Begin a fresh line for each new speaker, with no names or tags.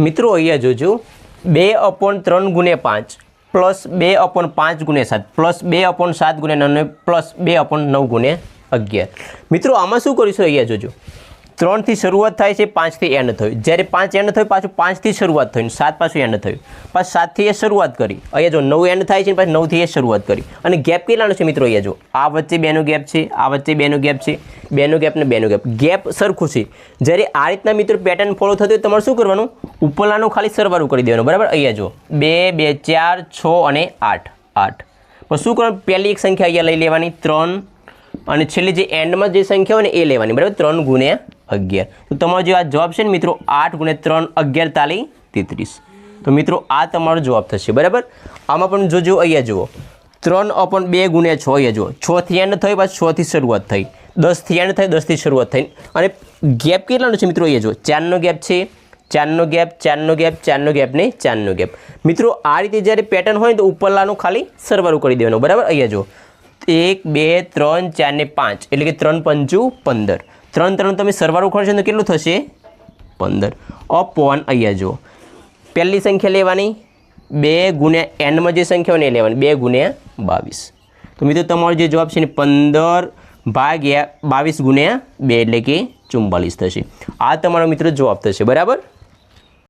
મિત્રો અહીંયા જોજો 2/3 × 5 પ્લસ 2/5 × 7 પ્લસ 2/7 × 9 પ્લસ 2/9 × 11। મિત્રો આમાં શું કરીશું અહીંયા જોજો 3 થી શરૂઆત થાય છે 5 થી એન્ડ થયું, જ્યારે 5 એન્ડ થયું પાછું 5 થી શરૂઆત થયું, 7 પાછું એન્ડ થયું, પાછું 7 થી એ શરૂઆત કરી, અહીંયા જો 9 એન્ડ થાય છે પાછું 9 થી એ શરૂઆત કરી, અને ગેપ કેટલાનો છે મિત્રો અહીંયા જો આ વચ્ચે 2નો ગેપ છે, આ વચ્ચે 2નો ગેપ છે, 2નો ગેપ ને 2નો ગેપ, ગેપ સરખું છે। જ્યારે આ રીતના મિત્રો પેટર્ન ફોલો થતી હોય તમારે શું કરવાનું, ઉપરલાનું ખાલી સરવાળું કરી દેવાનું, બરાબર। અહીંયા જો 2 2 4 6 અને 8 8 પણ શું કરવાનું, પહેલી એક સંખ્યા અહીંયા લઈ લેવાની 3 અને છેલ્લી જે એન્ડમાં જે સંખ્યા હોય ને એ લેવાની, બરાબર। 3 × 11 તો તમારો જે આ જવાબ છે ને મિત્રો 8 × 3 11 તાલી 33। તો મિત્રો આ તમારો જવાબ થશે, બરાબર। આમાં પણ જોજો અહીંયા જુઓ 3/2 × 6, અહીંયા જુઓ 6 થી એન્ડ થઈ પાછું 6 થી શરૂઆત થઈ, 10 થી એન્ડ થઈ 10 થી શરૂઆત થઈ, અને ગેપ કેટલાનો છે મિત્રો અહીંયા જુઓ 4નો ગેપ છે, 4નો ગેપ, 4નો ગેપ, 4નો ગેપ ને 4નો ગેપ। મિત્રો આ રીતે જ્યારે પેટર્ન હોય ને તો ઉપરલાનું ખાલી સરવાળું કરી દેવાનું, બરાબર। અહીંયા જુઓ 1 2 3 4 ને 5 એટલે કે 3 × 5 = 15, 3 3 તમે સરવાળું કરશો તો કેટલું થશે 15 અપોન અહીંયા જુઓ પહેલી સંખ્યા લેવાની 2 × એન્ડમાં જે સંખ્યા હોય ને એ લેવાની 2 × 22। તો મિત્રો તમારો જે જવાબ છે ને 15 / 22 × 2 એટલે કે 44 થશે। આ તમારો મિત્રો જવાબ થશે, બરાબર।